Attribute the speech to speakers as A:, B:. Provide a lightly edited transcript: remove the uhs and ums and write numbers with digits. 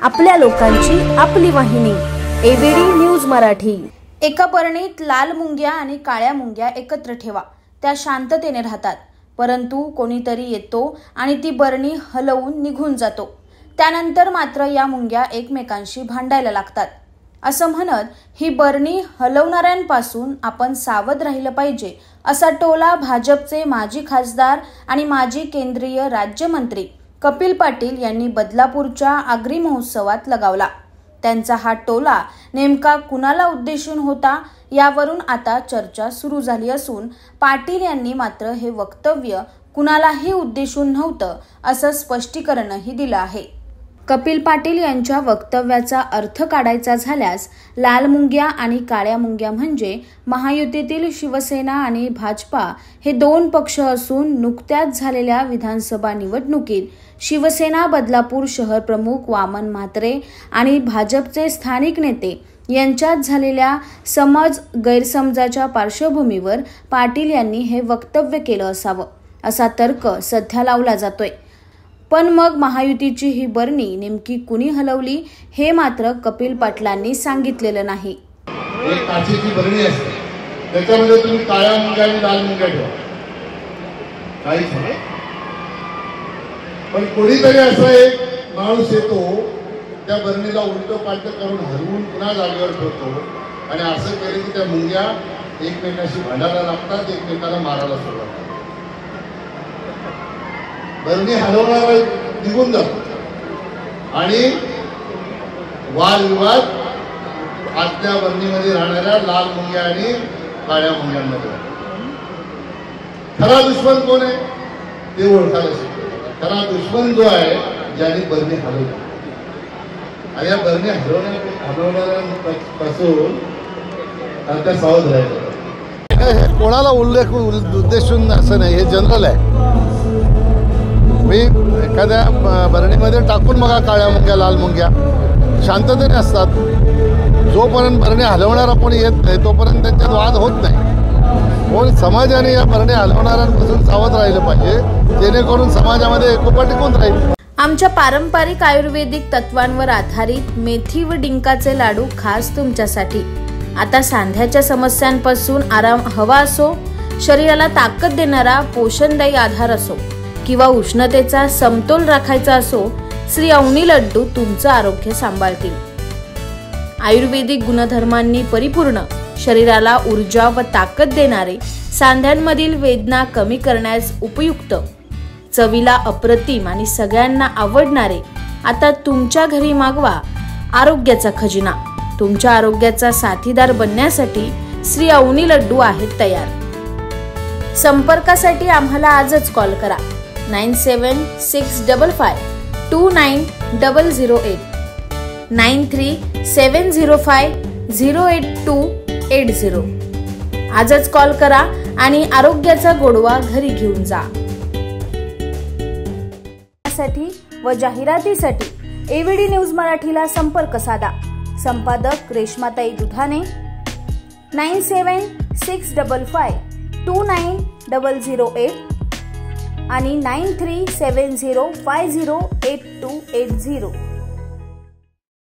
A: आपल्या लोकांची आपली वाहिनी एबीडी न्यूज मराठी।
B: एका बरणीत लाल मुंग्या आणि काळ्या मुंग्या एकत्र ठेवा, त्या शांततेने राहतात। परंतु कोणीतरी येतो आणि ती बरणी हलवून निघून जातो। त्यानंतर मात्र या मुंग्या एकमेकांशी भांडायला लागतात। असं म्हणत ही बरणी हलवणाऱ्यांपासून आपण सावध राहिलं पाहिजे, असा टोला भाजपचे माजी खासदार आणि माजी केंद्रीय राज्यमंत्री कपिल पाटील यांनी बदलापूरच्या आगरी महोत्सवात लगावला। त्यांचा हा टोला नेमका कुणाला उद्देशून होता यावरून आता चर्चा सुरू झाली असून पाटील यांनी मात्र हे वक्तव्य कुणालाही उद्देशून नव्हतं असं स्पष्टीकरणही दिलं आहे। कपिल पाटील यांच्या वक्तव्याचा अर्थ काढायचा झाल्यास लाल मुंग्या आणि काळ्या मुंग्या म्हणजे महायुतीतील शिवसेना आणि भाजपा हे दोन पक्ष असून नुकत्याच झालेल्या विधानसभा निवडणुकीत शिवसेना बदलापूर शहर प्रमुख वामन म्हात्रे आणि भाजपचे स्थानिक नेते यांच्यात झालेल्या गैरसमजाच्या पार्श्वभूमीवर पाटील यांनी हे वक्तव्य केलं असावं असा तर्क सध्या लावला जातोय। पण मग महायुतीची ही बरणी नेमकी कुणी हलवली हे मात्र कपिल पाटलांनी सांगितलेलं नाही।
C: एक काचेची बरणी असते, त्याच्यामध्ये तुम्ही काळ्या मुंग्या आणि लाल मुंग्या ठेवा, काहीच नाही। पण कोणीतरी असा एक माणूस येतो, त्या बरणीला उलटं पालटं करून हलवून पुन्हा जागेवर ठेवतो आणि असं केलं की त्या मुंग्या एकमेकांशी भांडायला लागतात, एकमेकाला मारायला सुरुवात करतात। बरणी हलवणारा निघून जातो आणि वादविवाद आतल्या बरणीमध्ये राहणाऱ्या लाल मुंग्या आणि काळ्या मुंग्यांमध्ये। खरा दुश्मन कोण आहे ते ओळखायला शिकतो। खरा दुश्मन जो आहे ज्याने बरणी हलवली आणि या बरणी हलवण्यापासून त्या सावध राहायचं। कोणाला उद्देशून असं नाही, हे जनरल आहे। मी एखाद्या बरणीमध्ये टाकून बघा काळ्या मुंग्या लाल मुंग्या शांततेने असतात। जोपर्यंत बरणी हलवणारा कोणी येत नाही तोपर्यंत त्यांच्यात वाद होत नाही। कोण समाजाने या बरणी हलवणाऱ्यांपासून सावध राहिलं पाहिजे, जेणेकरून समाजामध्ये एकोपा टिकून राहील।
B: आमच्या पारंपरिक आयुर्वेदिक तत्वांवर आधारित मेथी व डिंकाचे लाडू खास तुमच्यासाठी। आता सांध्याच्या समस्यांपासून आराम हवा असो, शरीराला ताकद देणारा पोषणदायी आधार असो किंवा उष्णतेचा समतोल राखायचा असो, श्री अवनी लड्डू तुमचं आरोग्य सांभाळतील। आयुर्वेदिक गुणधर्मांनी परिपूर्ण, शरीराला ऊर्जा व ताकद देणारे, सांध्यांमधील वेदना कमी करण्यास उपयुक्त, चवीला अप्रतिम आणि सगळ्यांना आवडणारे आता तुमच्या घरी मागवा आरोग्याचा खजिना। तुमच्या आरोग्याचा साथीदार बनण्यासाठी श्री अवनी लड्डू आहेत तयार। संपर्कासाठी आम्हाला आजच कॉल करा 9665529008 9370508280। आजच कॉल करा आणि आरोग्याचा गोडवा घरी घेऊन जा। व जाहिरातीसाठी एबीडी न्यूज मराठीला संपर्क साधा। संपादक रेश्माताई दुधाने 9765529008 आणि 9370508280।